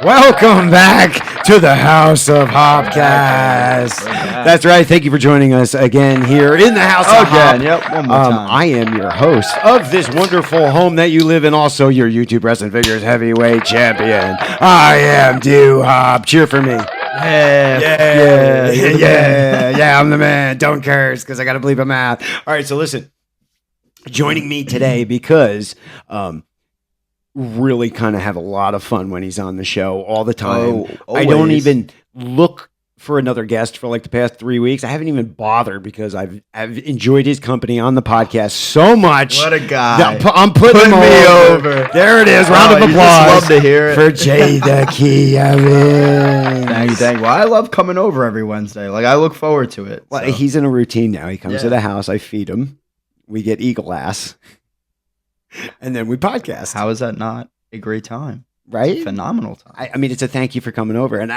Welcome back to the House of Hopcast. That's right. Thank you for joining us again here in the House of Hop. Yep, one more time. I am your host of this wonderful home that you live in, also your YouTube Wrestling Figures heavyweight champion. I am Duhop. Cheer for me. Yeah, I'm the man. Don't curse because I got to bleep him out. All right, so listen, joining me today because really kind of have a lot of fun when he's on the show all the time. I don't even look for another guest for like the past 3 weeks. I haven't even bothered because I've enjoyed his company on the podcast so much. What a guy. I'm putting me over. There it is. Round of applause. Love to hear it. For Jay the Key Evans. Thank you. Well, I love coming over every Wednesday. Like, I look forward to it. Well, he's in a routine now. He comes to the house. I feed him. We get eagle ass. And then we podcast. How is that not a great time? Right? It's a phenomenal time. I mean, it's a thank you for coming over, and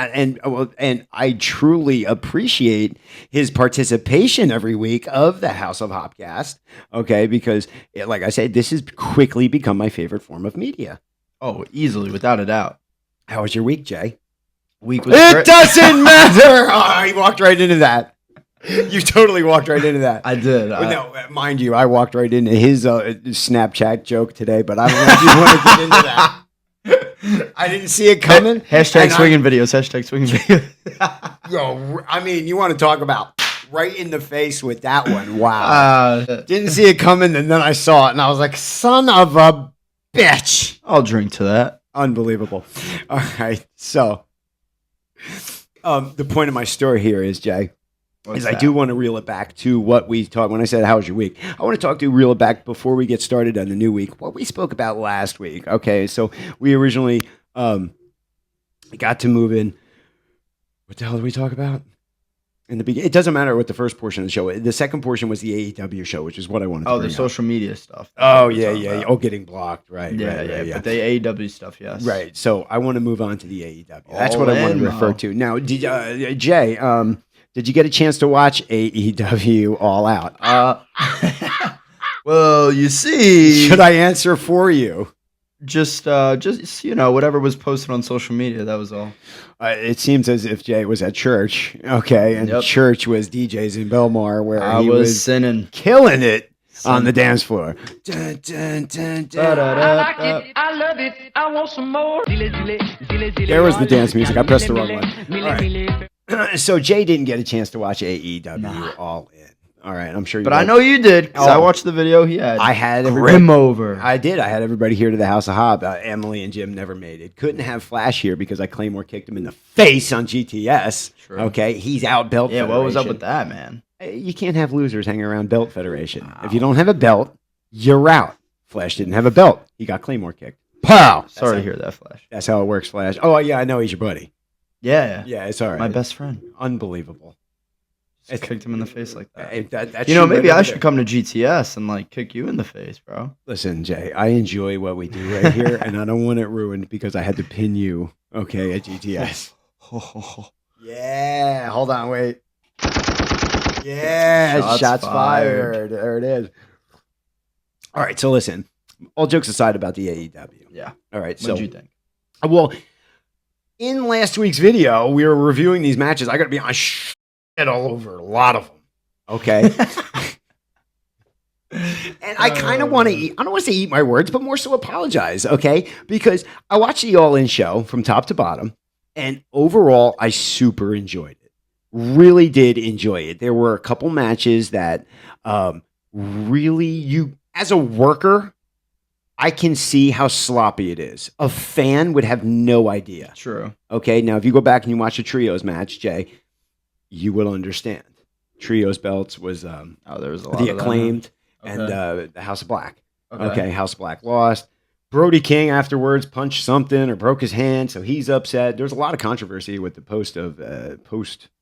I truly appreciate his participation every week of the House of Hopcast. Okay, because like I said, this has quickly become my favorite form of media. Oh, easily, without a doubt. How was your week, Jay? Week was it great. Doesn't matter. Oh, he walked right into that. You totally walked right into that. I did. No, mind you, I walked right into his Snapchat joke today, but I don't know if you want to get into that. I didn't see it coming. Hashtag swinging videos. Hashtag swinging videos. Yo, I mean, you want to talk about right in the face with that one. Wow. Didn't see it coming, and then I saw it, and I was like, son of a bitch. I'll drink to that. Unbelievable. All right, so the point of my story here is, Jay, I do want to reel it back to what we talked when I said, how was your week? I want to reel it back before we get started on the new week, what we spoke about last week. Okay, so we originally got to move in. What the hell did we talk about? In the beginning, it doesn't matter what the first portion of the show. The second portion was the AEW show, which is what I wanted to bring the up. social media stuff. Oh, yeah. Oh, getting blocked. Right. Yeah. But the AEW stuff, yes. Right. So I want to move on to the AEW. That's what I want to refer to. Now, Jay, did you get a chance to watch AEW All Out? Well, you see, should I answer for you? Just whatever was posted on social media. That was all. It seems as if Jay was at church, okay, and church was DJs in Belmar, where he was sinning, killing it on the dance floor. Dun, dun, dun, dun. I like it. I love it. I want some more. There was the dance music. I pressed the wrong one. All right. So Jay didn't get a chance to watch AEW All In. All right, I'm sure you. But I know you did because I watched the video he had. I had him over. I did. I had everybody here to the House of Hop. Emily and Jim never made it. Couldn't have Flash here because I Claymore kicked him in the face on GTS. True. Okay, he's out Belt Yeah, Federation. what was up with that, man? You can't have losers hanging around Belt Federation. Wow. If you don't have a belt, you're out. Flash didn't have a belt. He got Claymore kicked. Pow! Sorry to hear that, Flash. That's how it works, Flash. Oh, yeah, I know he's your buddy. Yeah, it's all right. My best friend. Unbelievable. Just kicked him in the face like that. Maybe I should come to GTS and like kick you in the face, bro. Listen, Jay, I enjoy what we do right here, and I don't want it ruined because I had to pin you, okay, at GTS. Yeah, hold on, wait. Yeah, shots fired. There it is. All right, so listen, all jokes aside about the AEW. Yeah. All right, what did you think? Well, in last week's video, we were reviewing these matches. I got to be honest, shit all over a lot of them. Okay. And I kind of want to eat, I don't want to say eat my words, but more so apologize. Okay. Because I watched the All In show from top to bottom, and overall, I super enjoyed it. Really did enjoy it. There were a couple matches that really, as a worker, I can see how sloppy it is. A fan would have no idea. True. Okay, now if you go back and you watch a trios match, Jay, you will understand. Trios belts was there was a lot the of Acclaimed and the House of Black. Okay, House of Black lost. Brody King afterwards punched something or broke his hand, so he's upset. There's a lot of controversy with the post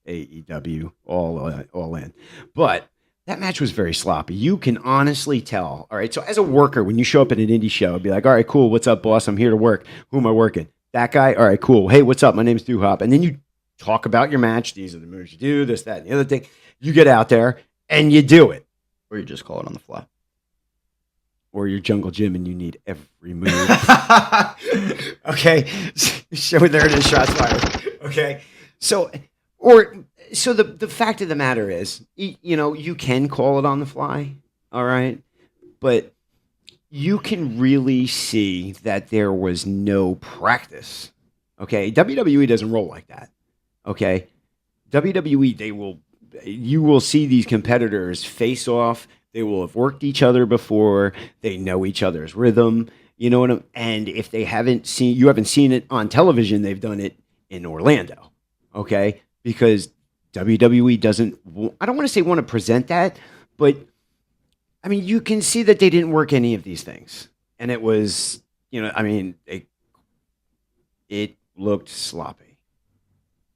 AEW all in, but that match was very sloppy. You can honestly tell. All right. So as a worker, when you show up at an indie show, I'd be like, all right, cool. What's up, boss? I'm here to work. Who am I working? That guy. All right, cool. Hey, what's up? My name's Duhop. And then you talk about your match. These are the moves you do, this, that, and the other thing. You get out there and you do it. Or you just call it on the fly. or you're Jungle Jim and you need every move. Okay, so there it is, shots fired. Okay, so the fact of the matter is, you can call it on the fly, all right, but you can really see that there was no practice. Okay, WWE doesn't roll like that. Okay, WWE, you will see these competitors face off. They will have worked each other before. They know each other's rhythm. You know what I'm, and if you haven't seen it on television, they've done it in Orlando. Okay, because WWE doesn't. I don't want to say want to present that, but I mean you can see that they didn't work any of these things, and it was it looked sloppy.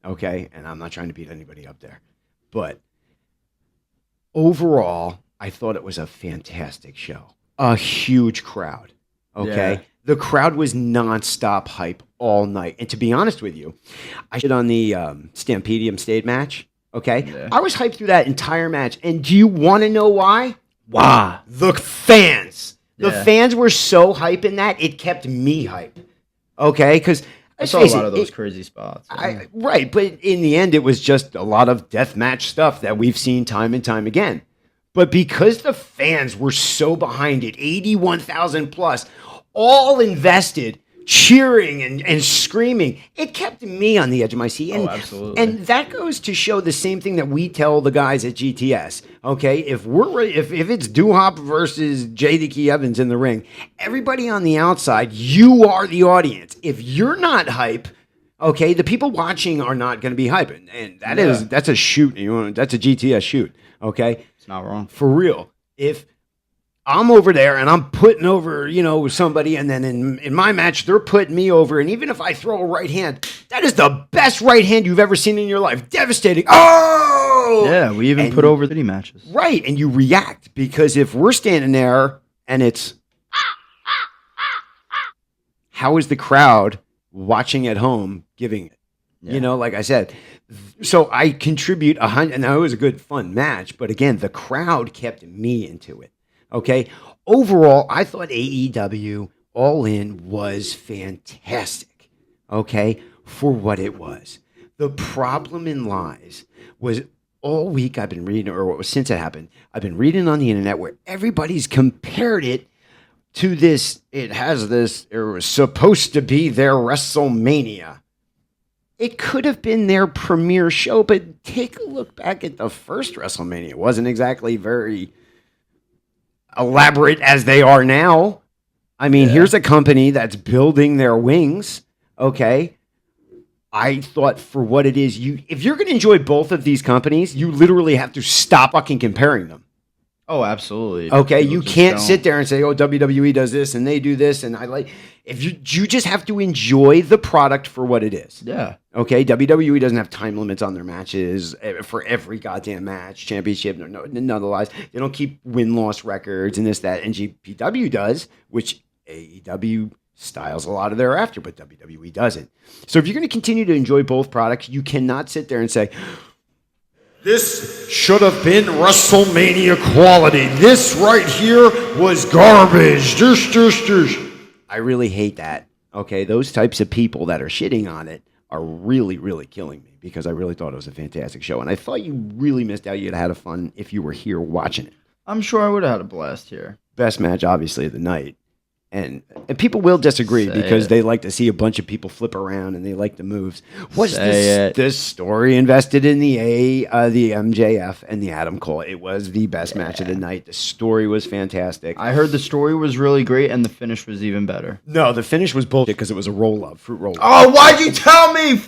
Okay, and I'm not trying to beat anybody up there, but overall, I thought it was a fantastic show. A huge crowd. Okay. Yeah. The crowd was nonstop hype all night. And to be honest with you, I shit on the Stampedium State match. Okay. Yeah. I was hyped through that entire match. And do you want to know why? Why? The fans. The fans were so hype in that, it kept me hype. Okay. Because I saw a lot of those crazy spots. Right. But in the end, it was just a lot of death match stuff that we've seen time and time again. But because the fans were so behind it, 81,000 plus, all invested, cheering and screaming, it kept me on the edge of my seat. And, absolutely. And that goes to show the same thing that we tell the guys at GTS. Okay, if it's Duhop versus Jay the Key Evans in the ring, everybody on the outside, you are the audience. If you're not hype, okay, the people watching are not going to be hyping, and that's a shoot. That's a GTS shoot. Okay. Not wrong. For real. If I'm over there and I'm putting over, somebody, and then in my match, they're putting me over, and even if I throw a right hand, that is the best right hand you've ever seen in your life. Devastating. Oh! Yeah, we even put over 30 matches. Right, and you react, because if we're standing there and it's... How is the crowd watching at home giving it? Yeah. Like I said... So I contribute 100, and it was a good, fun match. But again, the crowd kept me into it. Okay. Overall, I thought AEW All In was fantastic. Okay, for what it was. The problem in lies was all week I've been reading, or since it happened, I've been reading on the internet where everybody's compared it to this. It was supposed to be their WrestleMania. It could have been their premiere show, but take a look back at the first WrestleMania. It wasn't exactly very elaborate as they are now. I mean, here's a company that's building their wings, okay? I thought for what it is, if you're going to enjoy both of these companies, you literally have to stop fucking comparing them. Oh, absolutely. Okay, you can't sit there and say, "Oh, WWE does this and they do this," and I like. If you just have to enjoy the product for what it is. Yeah. Okay, WWE doesn't have time limits on their matches for every goddamn match, championship. No, none of the lies. They don't keep win-loss records and this, that. And GPW does, which AEW styles a lot of thereafter, but WWE doesn't. So if you're going to continue to enjoy both products, you cannot sit there and say, "This should have been WrestleMania quality. This right here was garbage." I really hate that. Okay, those types of people that are shitting on it are really, really killing me, because I really thought it was a fantastic show. And I thought you really missed out. You'd have had fun if you were here watching it. I'm sure I would have had a blast here. Best match, obviously, of the night. And people will disagree because they like to see a bunch of people flip around and they like the moves. Was this story invested in the MJF and the Adam Cole? It was the best match of the night. The story was fantastic. I heard the story was really great and the finish was even better. No, the finish was bullshit because it was a fruit roll-up. Oh, why'd you tell me?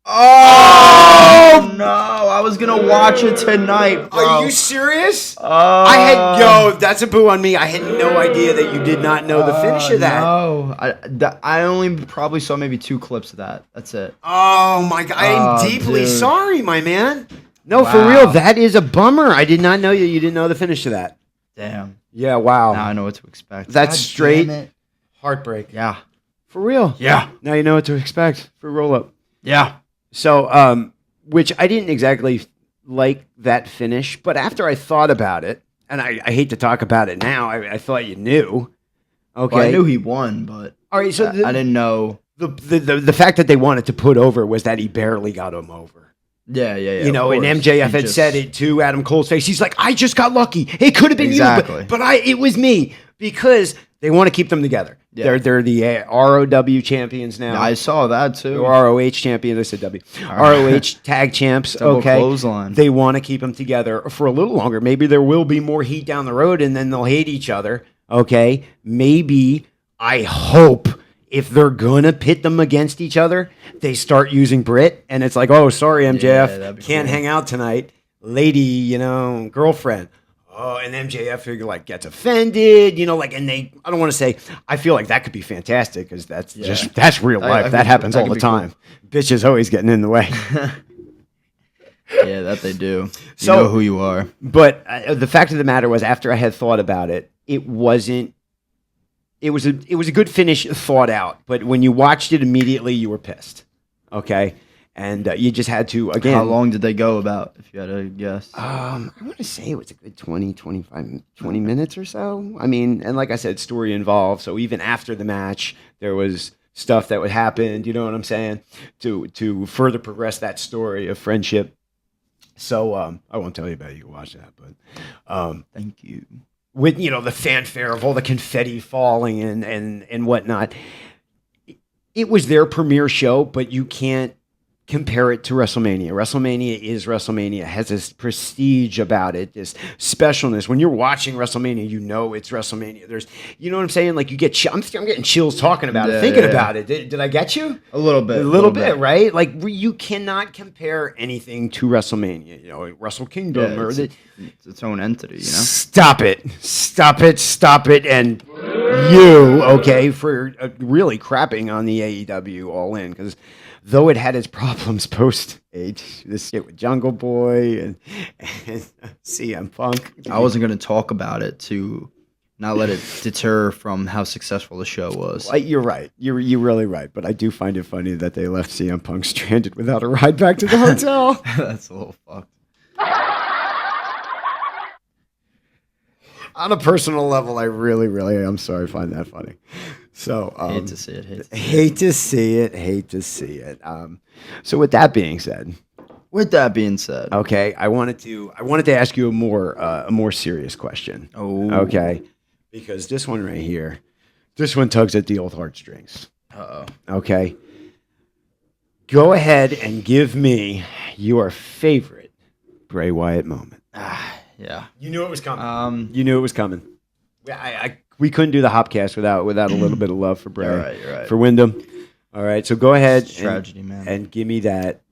Oh no! I was gonna watch it tonight, bro. Are you serious? That's a boo on me. I had no idea that you did not know the finish of that. No, I only probably saw maybe 2 clips of that. That's it. Oh my god! I'm deeply sorry, my man. No, for real, that is a bummer. I did not know you didn't know the finish of that. Damn. Yeah. Wow. Now I know what to expect. That's straight heartbreak. Yeah. For real. Yeah. Now you know what to expect for roll-up. Yeah. So, which I didn't exactly like that finish, but after I thought about it, and I hate to talk about it now, I thought you knew, Okay, Well, I knew he won, but all right. So I didn't know. the fact that they wanted to put over was that he barely got him over. Yeah. You of know, and course. MJF He had just- said it to Adam Cole's face. He's like, I just got lucky. It could have been Exactly. you, but it was me, because they want to keep them together. Yeah. They're the ROW champions now. I saw that too. ROH champions. I said W. ROH tag champs. Double Okay. clothesline. They want to keep them together for a little longer. Maybe there will be more heat down the road, and then they'll hate each other. Okay. Maybe, I hope, if they're gonna pit them against each other, they start using Britt, and it's like, oh, sorry, MJF, that'd be can't cool. hang out tonight, lady, girlfriend. Oh, and MJF like gets offended, and I don't want to say, I feel like that could be fantastic, because that's real life. That happens all the time. Bitches always getting in the way. Yeah, that they do. So- You know who you are. But the fact of the matter was, after I had thought about it, it wasn't. It was a good finish, thought out. But when you watched it immediately, you were pissed. Okay, and you just had to again. How long did they go about, if you had to guess? I want to say it was a good 20 minutes or so. I mean, and like I said, story involved. So even after the match, there was stuff that would happen. You know what I'm saying? To further progress that story of friendship. So I won't tell you about it. You can watch that, but Thank you. with the fanfare of all the confetti falling and whatnot. It was their premiere show, but you can't compare it to WrestleMania. WrestleMania is WrestleMania. It has this prestige about it, this specialness. When you're watching WrestleMania, you know it's WrestleMania. There's, you know what I'm saying? Like you get, I'm getting chills talking about it, thinking about it. Did I get you? A little bit. A little bit, right? Like you cannot compare anything to WrestleMania. Wrestle Kingdom Yeah, or it's its own entity, Stop it, and you, okay, for really crapping on the AEW All In, because though it had its problems post this shit with Jungle Boy and CM Punk. I wasn't going to talk about it to not let it deter from how successful the show was. You're right. You're really right. But I do find it funny that they left CM Punk stranded without a ride back to the hotel. That's a little fucked. On a personal level, I really, I'm sorry, find that funny. So Hate to see it. hate to see it. So with that being said, Okay. I wanted to ask you a more serious question. Oh. Okay, because this one right here, this one tugs at the old heartstrings. Uh-oh. Okay, go ahead and give me your favorite Bray Wyatt moment. Yeah. You knew it was coming. Um. You knew it was coming. We couldn't do the Hopcast without a little bit of love for Bray. You're right. For Wyndham. All right, so go ahead It's a tragedy, man. and give me that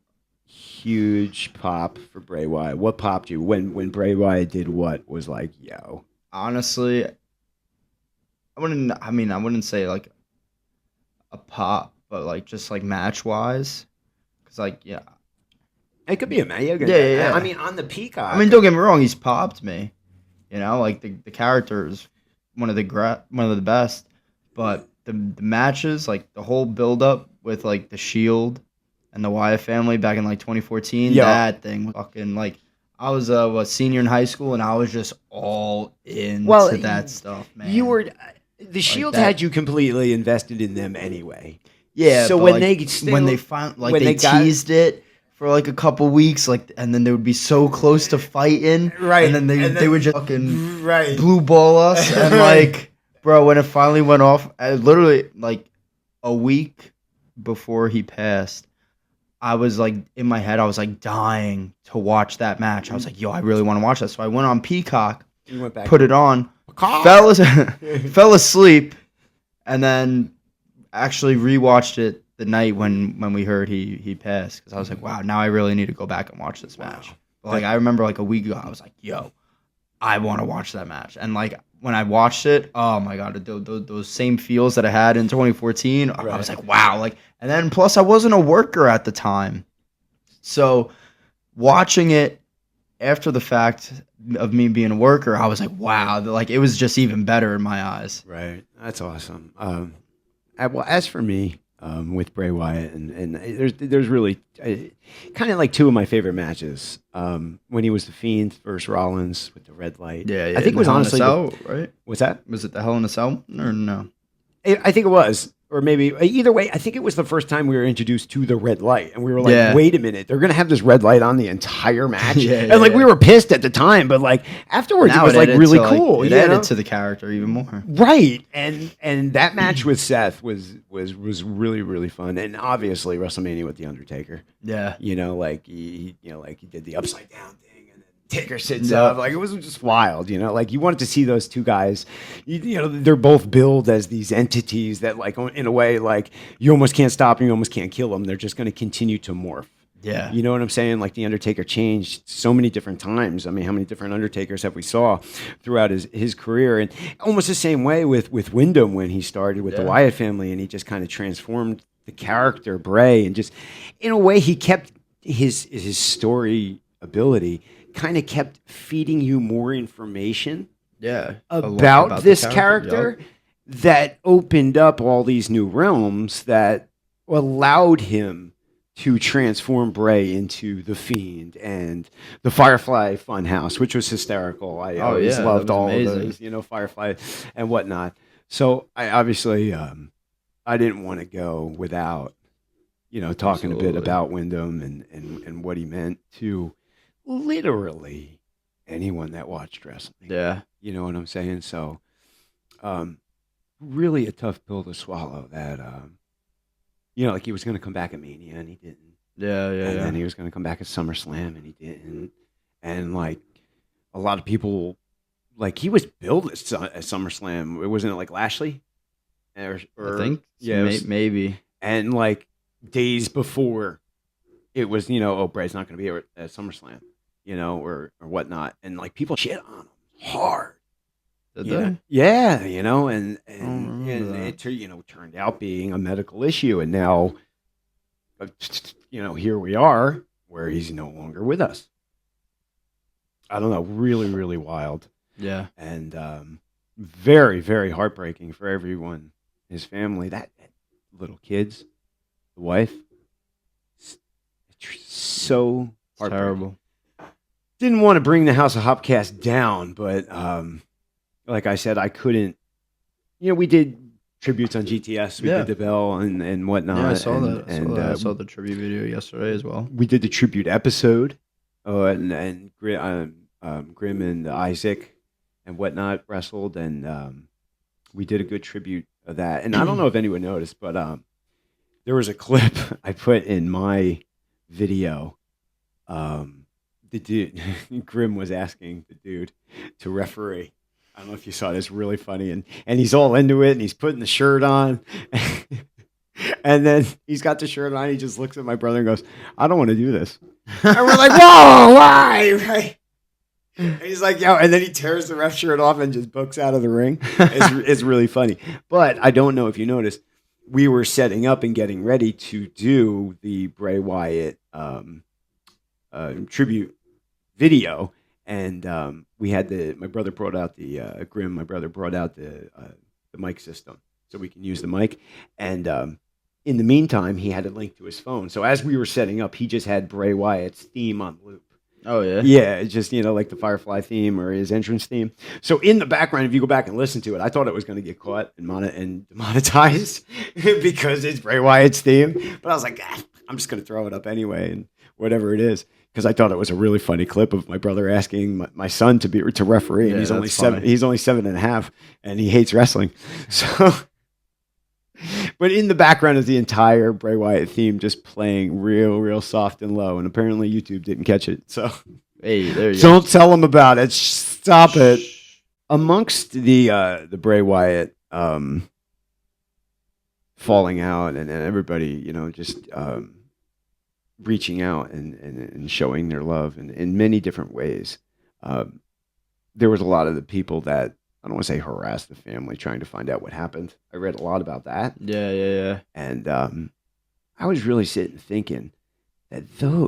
huge pop for Bray Wyatt. What popped you when Bray Wyatt did what was like, yo? Honestly, I wouldn't say like a pop, but like just like match wise, because like It could be a man. Yeah. I mean, on the Peacock. I mean, don't get me wrong, he's popped me. Like the character is one of the best, but the matches, like the whole build up with like the Shield and the Wyatt family back in like 2014, Yeah. that thing was fucking like, I was a senior in high school and I was just all into that stuff, man. You were the Shield that. had you completely invested in them anyway. Yeah. So but, when like, they when they found like when they they got- teased it for like a couple weeks, like, and then they would be so close to fighting, Right, And then and they would just fucking right. blue ball us, and like, bro, when it finally went off, literally like a week before he passed, I was like in my head, I was like dying to watch that match. I was like, yo, I really want to watch that. So I went on Peacock, You went back. put it on, fell asleep, and then actually rewatched it the night when we heard he passed, because I was like, wow, now I really need to go back and watch this match. But like, I remember like a week ago, I was like, yo, I want to watch that match. And like when I watched it, oh my god, those same feels that I had in 2014, I was like, wow. Like, and then plus I wasn't a worker at the time, so watching it after the fact of me being a worker, I was like, wow, like it was just even better in my eyes. Right. That's awesome. Well, as for me, with Bray Wyatt, and there's really kind of like two of my favorite matches. When he was the Fiend versus Rollins with the red light. Yeah. I think it was Hell in a honestly. Cell, right? What's that? Was it the Hell in a Cell or no? I think it was. Or maybe either way, I think it was the first time we were introduced to the red light, and we were like, Yeah. "Wait a minute, they're gonna have this red light on the entire match." Yeah, and yeah, like we yeah. were pissed at the time, but like afterwards, Now it was like added really to, like, cool. It you added know? to the character even more. Right, and that match with Seth was really really fun, and obviously WrestleMania with the Undertaker. Yeah. You know, like he did the upside down thing, and then Taker sits Yeah. up. Like it was just wild. You know, like you wanted to see those two guys. You know, they're both billed as these entities that, like, in a way, like you almost can't stop them, you almost can't kill them. They're just going to continue to morph. Yeah. You know what I'm saying? Like the Undertaker changed so many different times. I mean, how many different Undertakers have we saw throughout his career? And almost the same way with Wyndham when he started with the Yeah. Wyatt family, and he just kind of transformed the character Bray, and just in a way he kept his story ability, kind of kept feeding you more information Yeah. about this the character Yup. that opened up all these new realms that allowed him to transform Bray into the Fiend and the Firefly Funhouse, which was hysterical. I always yeah, loved that was all amazing. of those, you know, Firefly and whatnot. So I obviously I didn't want to go without, you know, talking a bit Absolutely. about Wyndham and what he meant to literally anyone that watched wrestling. Yeah. You know what I'm saying? So, really a tough pill to swallow that, you know, like he was going to come back at Mania and he didn't. Yeah. Yeah. And Yeah. then he was going to come back at SummerSlam and he didn't. And like a lot of people, like he was billed at SummerSlam. Wasn't it like Lashley? Or I think. yeah, it was- Maybe. and like days before it was, you know, oh, Bray's not going to be at SummerSlam, you know, or whatnot. And like people shit on him hard. Did You they? know? Yeah, you know, and remember that. it you know, turned out being a medical issue, and now, you know, here we are where he's no longer with us. I don't know, really, really wild, Yeah. and very, very heartbreaking for everyone, his family, that little kids, the wife. It's so It's heartbreaking. terrible. Didn't want to bring the House of Hopcast down, but like I said, I couldn't. You know, we did tributes on GTS. We Yeah. did the Bell and whatnot. Yeah, I saw and, that. And I saw the tribute video yesterday as well. we did the tribute episode. And Grim and Isaac and whatnot wrestled, and we did a good tribute of that. And I don't know if anyone noticed, but there was a clip I put in my video. The dude, Grim was asking the dude to referee. I don't know if you saw it. It's really funny, and he's all into it, and he's putting the shirt on, and then he's got the shirt on. He just looks at my brother and goes, "I don't want to do this." And we're like, "Whoa, why?" Right? And he's like, "Yo," and then he tears the ref shirt off and just books out of the ring. It's really funny. But I don't know if you noticed, we were setting up and getting ready to do the Bray Wyatt tribute video, and we had my brother brought out the Grim. My brother brought out the mic system so we can use the mic, and in the meantime, he had a link to his phone. So as we were setting up, he just had Bray Wyatt's theme on loop. Oh yeah. Yeah, it's just, you know, like the Firefly theme or his entrance theme. So in the background, if you go back and listen to it, I thought it was going to get caught and demonetized because it's Bray Wyatt's theme. But I was like, I'm just going to throw it up anyway, and whatever it is, because I thought it was a really funny clip of my brother asking my son to referee, and Yeah, he's only that's 7. funny. He's only 7.5, and he hates wrestling. So. But in the background is the entire Bray Wyatt theme just playing real soft and low, and apparently YouTube didn't catch it. So Hey, there you don't tell them about it. Stop it. Amongst the Bray Wyatt falling out and everybody, you know, just reaching out and showing their love in many different ways. There was a lot of the people that, I don't want to say harassed the family trying to find out what happened. I read a lot about that. Yeah. And I was really sitting thinking that I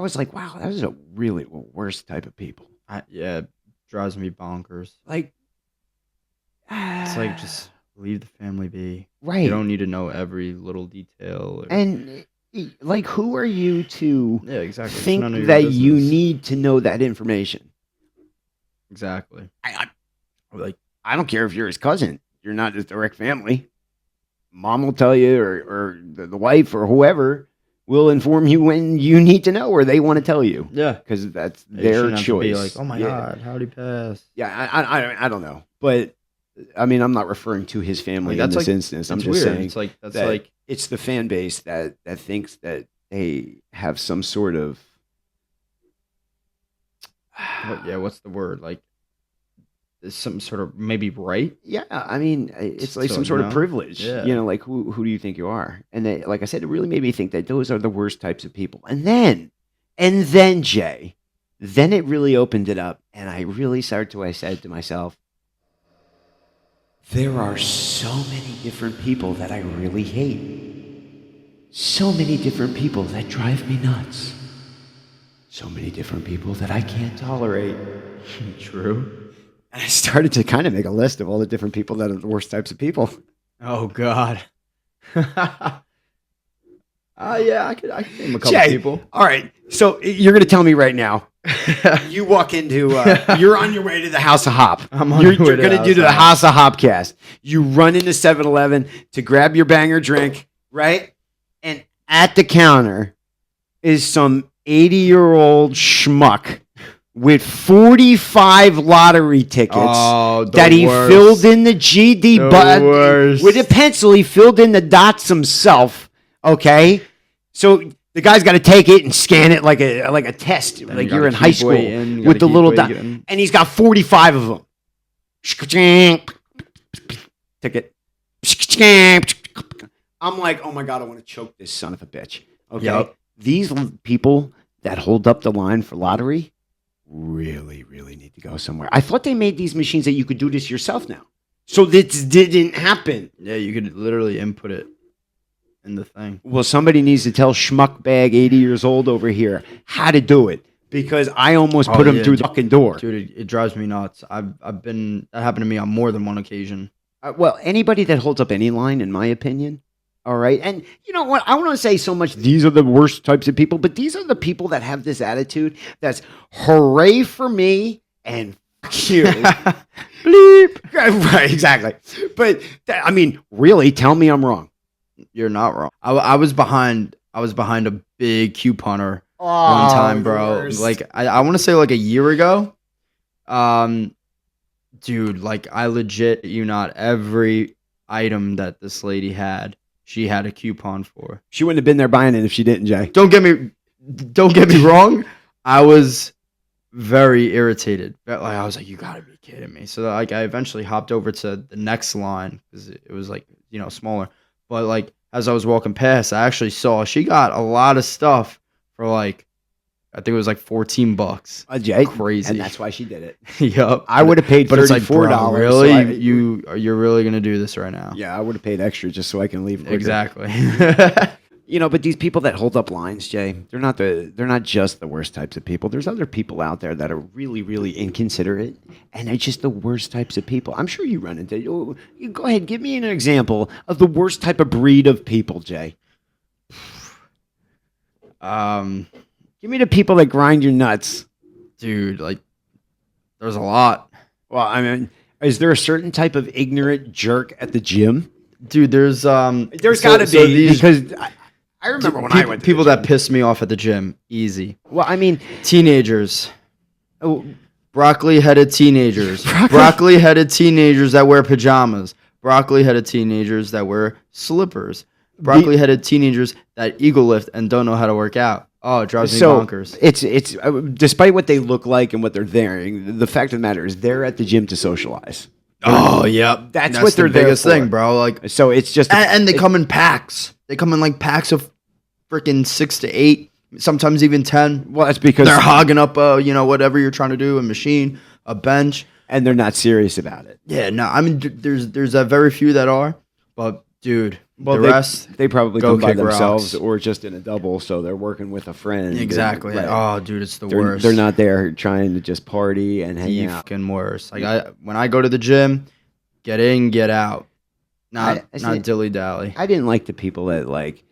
was like, wow, that was a really worst type of people. Yeah, drives me bonkers. Like, It's like, just leave the family be. right. You don't need to know every little detail. And like, who are you to Yeah, exactly. It's think none of your that you business. need to know that information? Exactly. I don't care if you're his cousin. you're not his direct family. Mom will tell you, or the wife or whoever will inform you when you need to know or they want to tell you. Yeah. Because that's You their shouldn't have to choice. be like, oh my God, how'd he pass? Yeah, I don't know. But, I mean, I'm not referring to his family in this instance. I'm It's just weird. saying It's like, that's that like, it's the fan base that thinks that they have some sort of... what's the word? Like, there's some sort of maybe right? Yeah, I mean, it's like So, some sort of privilege. Yeah. You know, like who do you think you are? And they, like I said, it really made me think that those are the worst types of people. And then Jay, then it really opened it up, and I really started to. I said to myself, there are so many different people that I really hate. So many different people that drive me nuts. So many different people that I can't tolerate. True. And I started to kind of make a list of all the different people that are the worst types of people. Oh God. Yeah, I could name a couple Jay, people. All right. So you're going to tell me right now. You walk into, you're on your way to the House of Hop. I'm on You're my way to going to do the House of Hopcast. You run into 7-Eleven to grab your banger drink, right? And at the counter is some 80-year-old schmuck with 45 lottery tickets that he filled in the GD button with a pencil. He filled in the dots himself. Okay, so the guy's got to take it and scan it like a test, Then like you you're in gotta high keep school waiting, with the little dot. waiting. And he's got 45 of them. Ticket. I'm like, oh my God, I want to choke this son of a bitch. Okay, Yep. These people that hold up the line for lottery really, really need to go somewhere. I thought they made these machines that you could do this yourself now. So this didn't happen. Yeah, you could literally input it in the thing. Well, somebody needs to tell Schmuckbag, 80 years old over here, how to do it. Because I almost put him through the fucking door. Dude, it drives me nuts. That happened to me on more than one occasion. Well, anybody that holds up any line, in my opinion, all right? And you know what? I don't want to say so much these are the worst types of people, but these are the people that have this attitude that's hooray for me and fuck you. Bleep. Right, exactly. But, I mean, really, tell me I'm wrong. You're not wrong. I was behind a big couponer one time, bro. Worst. Like I want to say like a year ago. Dude, like I legit, every item that this lady had, she had a coupon for. She wouldn't have been there buying it if she didn't, Jay. Don't get me wrong. I was very irritated. Like, I was like, you gotta be kidding me. So like I eventually hopped over to the next line because it was like, smaller. But like as I was walking past, I actually saw she got a lot of stuff for like, I think it was like $14. Jay, Crazy. and that's why she did it. Yup. I would have paid But it's like, bro, $34. really? So You're really gonna do this right now? yeah, I would have paid extra just so I can leave quicker. Exactly. But these people that hold up lines, Jay, they're not just the worst types of people. There's other people out there that are really, really inconsiderate, and they're just the worst types of people. I'm sure you run into. You go ahead, give me an example of the worst type of breed of people, Jay. Give me the people that grind your nuts. Dude, like, there's a lot. Well, I mean, is there a certain type of ignorant jerk at the gym? Dude, the's got to be because I remember when I went to people the that gym. piss me off at the gym. Easy. Well, I mean, Teenagers. oh, Broccoli-headed teenagers. Broccoli-headed teenagers that wear pajamas. Broccoli-headed teenagers that wear slippers. Broccoli-headed teenagers that eagle lift and don't know how to work out. Oh, it drives me bonkers. It's despite what they look like and what they're wearing, the fact of the matter is they're at the gym to socialize. Oh, yep. That's what they're the there biggest for. thing, bro. Like, So it's just and they come in packs. They come in like packs of freaking 6 to 8, sometimes even 10. well, that's because They're hogging up, whatever you're trying to do, a machine, a bench. and they're not serious about it. Yeah, no, I mean, there's a very few that are, but dude, the rest. They probably go come by kick themselves rocks. or just in a double, so they're working with a friend. Exactly. Right. Oh, dude, it's the They're, worst. they're not there trying to just party and hang The out. fucking worst. Like when I go to the gym, get in, get out. Not I see. dilly dally. I didn't like the people that like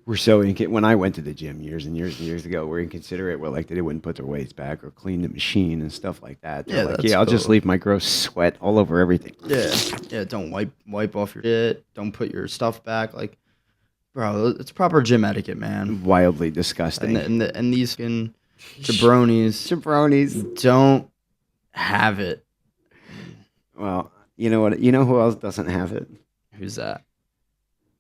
we're so when I went to the gym years and years and years ago, we're inconsiderate. We're like they wouldn't put their weights back or clean the machine and stuff like that. They're Yeah, like, that's I'll just cool. leave my gross sweat all over everything. Yeah. Don't wipe off your shit. Don't put your stuff back. Like, bro, it's proper gym etiquette, man. Wildly disgusting. And these fucking jabronis don't have it. Well, you know what? You know who else doesn't have it? Who's that?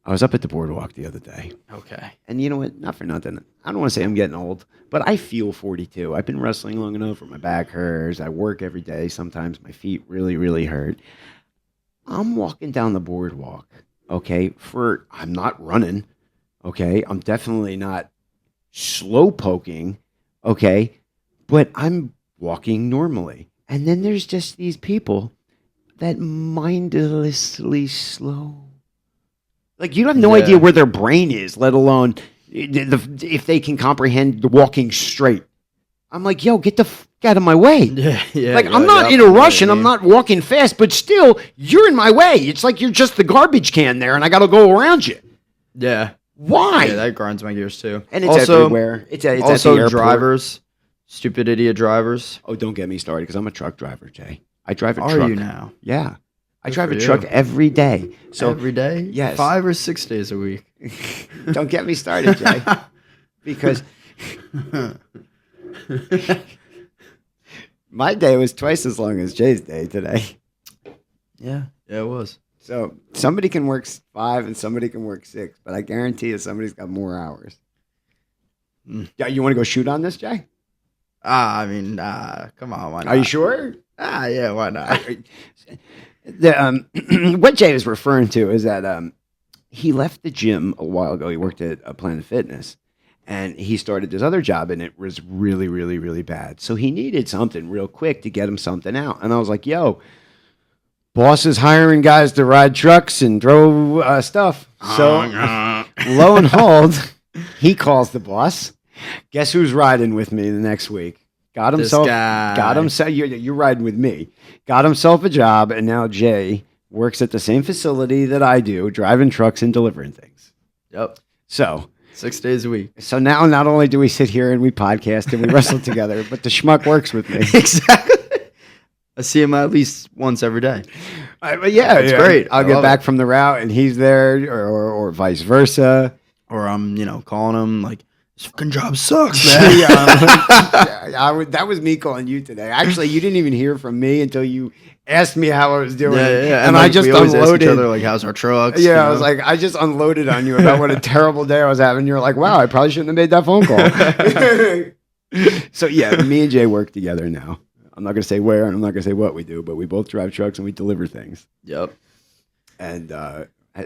I was up at the boardwalk the other day. Okay. And you know what? Not for nothing. I don't want to say I'm getting old, but I feel 42. I've been wrestling long enough where my back hurts. I work every day. Sometimes my feet really, really hurt. I'm walking down the boardwalk, okay? I'm not running, okay? I'm definitely not slow poking, okay? But I'm walking normally. And then there's just these people that mindlessly slow. Like, you have no idea where their brain is, let alone if they can comprehend walking straight. I'm like, yo, get the out of my way. Yeah. Like, I'm not in a rush and I'm not walking fast, but still, you're in my way. It's like you're just the garbage can there and I got to go around you. Yeah. Why? Yeah, that grinds my gears too. And it's everywhere. It's at also the airport. drivers, stupid idiot drivers. Oh, don't get me started because I'm a truck driver, Jay. I drive a Are truck. you now? Yeah. I Good drive for a you. truck every day. So Every day? Yes. 5 or 6 days a week. don't get me started, Jay. Because my day was twice as long as Jay's day today. Yeah, it was. So somebody can work 5 and somebody can work 6, but I guarantee you somebody's got more hours. Yeah, you want to go shoot on this, Jay? I mean, come on, why not? Are you sure? Yeah, why not? What Jay is referring to is that he left the gym a while ago. He worked at Planet Fitness, and he started this other job, and it was really, really, really bad. So he needed something real quick to get him something out. And I was like, yo, boss is hiring guys to ride trucks and throw stuff. So lo and behold, he calls the boss. Guess who's riding with me the next week? Got himself. You're riding with me. Got himself a job, and now Jay works at the same facility that I do, driving trucks and delivering things. Yep. So 6 days a week. So now not only do we sit here and we podcast and we wrestle together, but the schmuck works with me. Exactly. I see him at least once every day. It's great. I'll get back from the route and he's there, or vice versa. Or I'm, calling him like, this fucking job sucks, man. That was me calling you today. Actually, you didn't even hear from me until you asked me how I was doing. Yeah. And like, I just we always ask unloaded. each other, like, how's our trucks? Yeah, I was like, I just unloaded on you about what a terrible day I was having. You're like, wow, I probably shouldn't have made that phone call. So yeah, me and Jay work together now. I'm not gonna say where and I'm not gonna say what we do, but we both drive trucks and we deliver things. Yep. And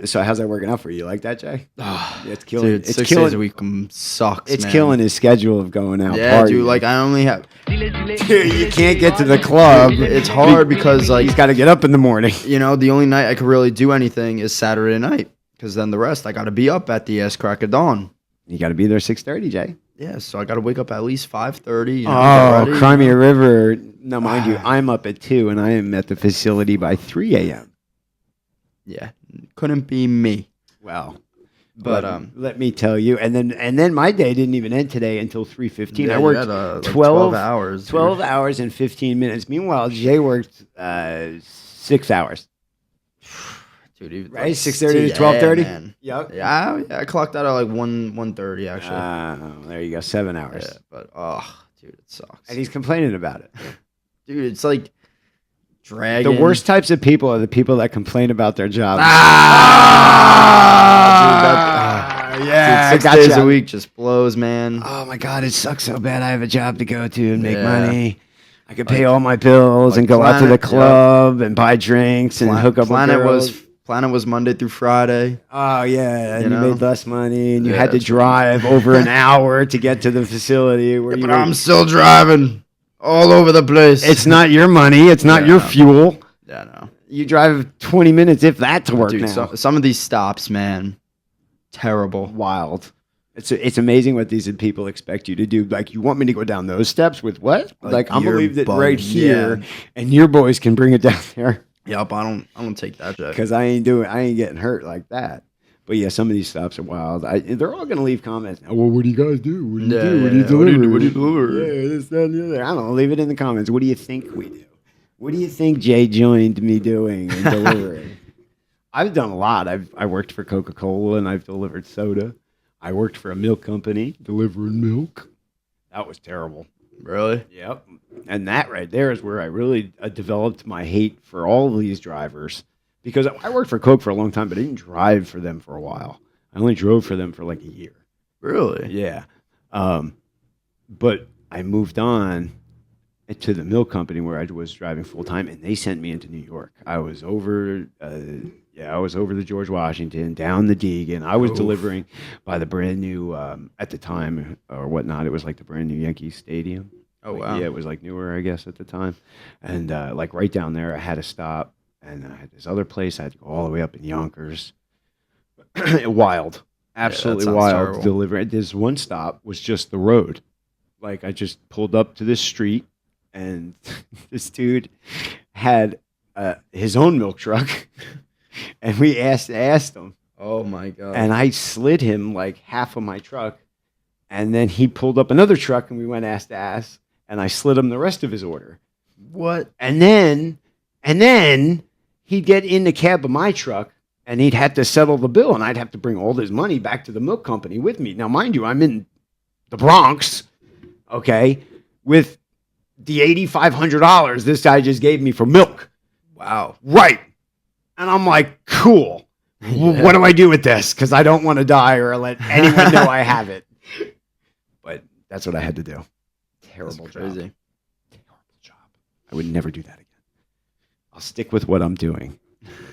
so how's that working out for you? You like that, Jay? Yeah, it's killing. Dude, it's 6 killing. days a week sucks. It's man. killing his schedule of going out. Yeah, partying. dude. Like I only have. You can't get to the club. It's hard because like he's got to get up in the morning. The only night I could really do anything is Saturday night because then the rest I got to be up at the ass crack of dawn. You got to be there 6:30, Jay. Yeah, so I got to wake up at least 5:30. Oh, Crimea River. Now, mind you, I'm up at 2 and I am at the facility by 3 a.m. Yeah, couldn't be me. Well, but let me tell you, and then my day didn't even end today until 3:15. Yeah, I worked like 12 hours. 12 hours and 15 minutes. Meanwhile, Jay worked 6 hours. Dude, right? 6:30 to 12:30. Yep. Yeah, I clocked out at like 1:30 actually. There you go, 7 hours. Yeah, but dude, it sucks. And he's complaining about it. Dude, it's like dragging. The worst types of people are the people that complain about their jobs. Yeah, dude, 6 days a week just blows, man. Oh my god, it sucks so bad. I have a job to go to and make Yeah. money. I could pay all my bills like and go out to the Planet, club and buy drinks and hook up with girls. Planet was Monday through Friday. Oh yeah, and you know? made less money, and you Yeah, had to that's drive over an hour to get to the facility. Where But I'm still driving all over the place. It's not your money. It's not your fuel. Yeah, no. You drive 20 minutes, if that, to work Dude, now. some of these stops, man, terrible. Wild. It's amazing what these people expect you to do. Like, you want me to go down those steps with what? Like I'm gonna you're leave it bummed. right here, Yeah. and your boys can bring it down there. Yep, I don't take that shit. Because I ain't getting hurt like that. But yeah, some of these stops are wild. They're all going to leave comments. Oh, well, what do you guys do? What do you do? Yeah, What do you yeah. deliver? What do you deliver? Yeah, this, that, and the other. I don't know. Leave it in the comments. What do you think we do? What do you think Jay joined me doing and delivering? I've done a lot. I worked for Coca-Cola and I've delivered soda. I worked for a milk company delivering milk. That was terrible. Really? Yep. And that right there is where I really developed my hate for all of these drivers. Because I worked for Coke for a long time, but I didn't drive for them for a while. I only drove for them for like a year. Really? Yeah. But I moved on to the milk company where I was driving full time, and they sent me into New York. I was over the George Washington, down the Deegan. I was delivering by the brand new, at the time or whatnot, it was like the brand new Yankee Stadium. Oh, Like, wow. yeah, it was like newer, I guess, at the time. And like right down there, I had to stop. And I had this other place. I had to go all the way up in Yonkers. Wild. Absolutely sounds wild. terrible. Delivering. This one stop was just the road. Like I just pulled up to this street, and this dude had his own milk truck. And we asked him. Oh my god. And I slid him like half of my truck. And then he pulled up another truck, and we went ass to ass. And I slid him the rest of his order. what? And then he'd get in the cab of my truck, and he'd have to settle the bill, and I'd have to bring all this money back to the milk company with me. Now, mind you, I'm in the Bronx, okay, with the $8,500 this guy just gave me for milk. Wow. Right. And I'm like, cool. Yeah. What do I do with this? Because I don't want to die or let anyone know I have it. But that's what I had to do. Terrible That's crazy. job. Terrible job. I would never do that again. I'll stick with what I'm doing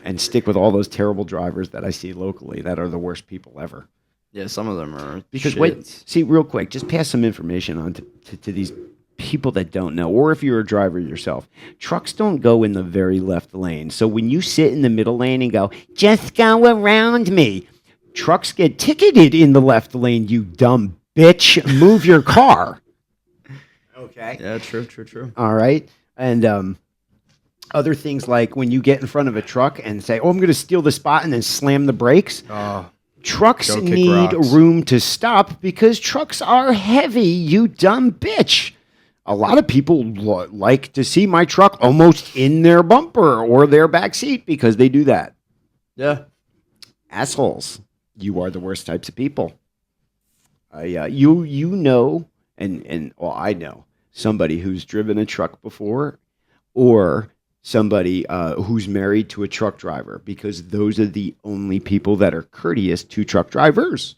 and stick with all those terrible drivers that I see locally that are the worst people ever. Yeah, some of them are. Because shits. see, real quick, just pass some information on to these people that don't know, or if you're a driver yourself. Trucks don't go in the very left lane. So when you sit in the middle lane and go, just go around me, trucks get ticketed in the left lane, you dumb bitch. Move your car. Okay. Yeah, true. All right. And other things like when you get in front of a truck and say, oh, I'm going to steal the spot and then slam the brakes. Oh, Trucks Go kick need rocks. room to stop because trucks are heavy, you dumb bitch. A lot of people like to see my truck almost in their bumper or their back seat because they do that. yeah. Assholes. You are the worst types of people. You know, and I know somebody who's driven a truck before, or somebody who's married to a truck driver, because those are the only people that are courteous to truck drivers.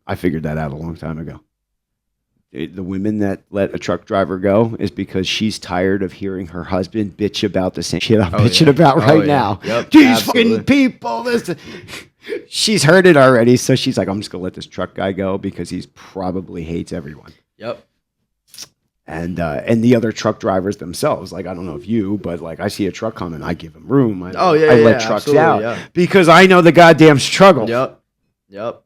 I figured that out a long time ago. The women that let a truck driver go is because she's tired of hearing her husband bitch about the same shit I'm bitching about right now. Yep, These absolutely. fucking people. She's heard it already, so she's like, I'm just gonna let this truck guy go because he's probably hates everyone. Yep. And the other truck drivers themselves, like I don't know if you, but like I see a truck coming, I give them room. I let trucks absolutely, out yeah. because I know the goddamn struggle. Yep.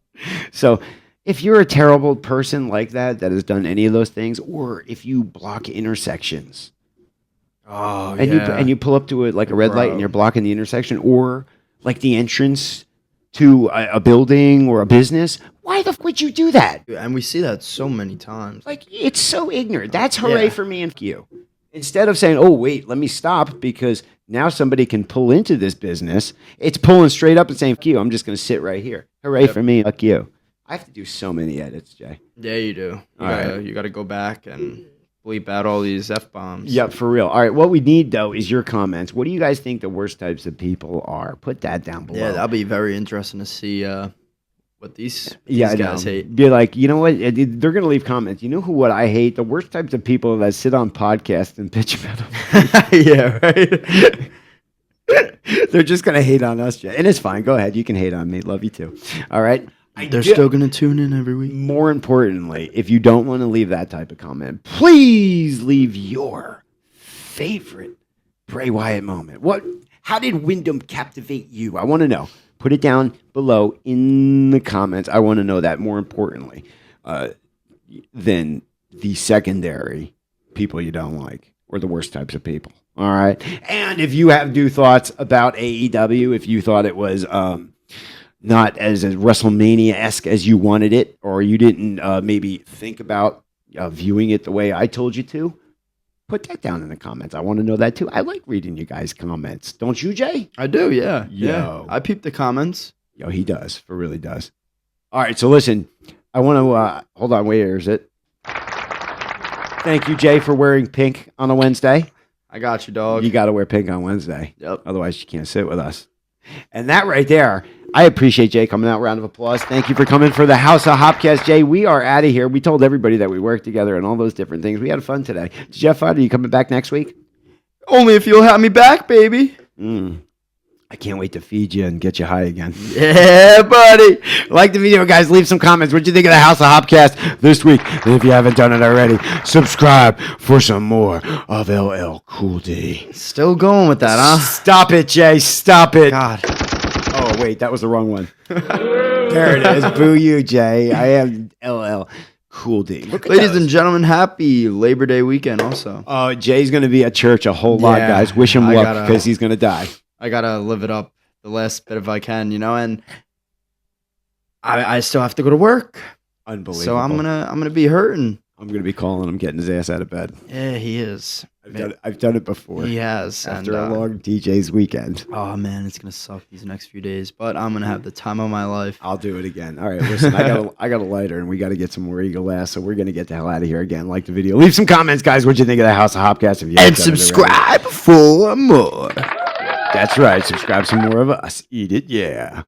So if you're a terrible person like that has done any of those things, or if you block intersections, and you pull up to it like a red light and you're blocking the intersection, or like the entrance to a building or a business, why the fuck would you do that? And we see that so many times. Like, it's so ignorant. That's hooray Yeah. for me and f you. Instead of saying, oh, wait, let me stop because now somebody can pull into this business, it's pulling straight up and saying, f you, I'm just going to sit right here. Hooray for me, fuck you. I have to do so many edits, Jay. Yeah, you do. All You gotta go back and bleep out all these F-bombs. Yep, for real. All right, what we need, though, is your comments. What do you guys think the worst types of people are? Put that down below. Yeah, that'll be very interesting to see what these I guys know. hate. Be like, you know what? They're going to leave comments. You know what I hate? The worst types of people that sit on podcasts and bitch about them. Yeah, right? They're just going to hate on us, Jay. And it's fine. Go ahead. You can hate on me. Love you too. All right? They're still going to tune in every week. More importantly, if you don't want to leave that type of comment, please leave your favorite Bray Wyatt moment. How did Wyndham captivate you? I want to know. Put it down below in the comments. I want to know that more importantly than the secondary people you don't like or the worst types of people. All right. And if you have new thoughts about AEW, if you thought it was not as WrestleMania-esque as you wanted it, or you didn't maybe think about viewing it the way I told you to, put that down in the comments. I want to know that too. I like reading you guys' comments. Don't you, Jay? I do, yeah. Yo. I peep the comments. Yo, he does. For really does. All right, so listen, I want to hold on. Where is it? Thank you, Jay, for wearing pink on a Wednesday. I got you, dog. You got to wear pink on Wednesday. Yep. Otherwise, you can't sit with us. And that right there, I appreciate Jay coming out. Round of applause. Thank you for coming for the House of Hopcast, Jay. We are out of here. We told everybody that we worked together and all those different things. We had fun today. Did you have fun? Are you coming back next week? Only if you'll have me back, baby. I can't wait to feed you and get you high again. Yeah, buddy. Like the video, guys. Leave some comments. What do you think of the House of Hopcast this week? And if you haven't done it already, subscribe for some more of LL Cool D. Still going with that, huh? Stop it, Jay. Stop it. God. Oh, wait. That was the wrong one. There it is. Boo you, Jay. I am LL Cool D. Look at Ladies those. and gentlemen, happy Labor Day weekend also. Jay's going to be at church a whole lot, Yeah, guys. Wish him I luck gotta- because he's going to die. I gotta live it up the last bit if I can, and I still have to go to work. Unbelievable. So I'm gonna be hurting. I'm going to be calling him, getting his ass out of bed. Yeah, he is. I've done it before. He has. After and, a long DJ's weekend. Oh man, it's gonna suck these next few days, but I'm gonna have the time of my life. I'll do it again. All right, listen, I got a lighter, and we got to get some more Eagle Ass, so we're going to get the hell out of here again. Like the video. Leave some comments, guys. What'd you think of the House of Hopcast? If you haven't And done it already. subscribe for more. That's right. Subscribe some more of us. Eat it, yeah.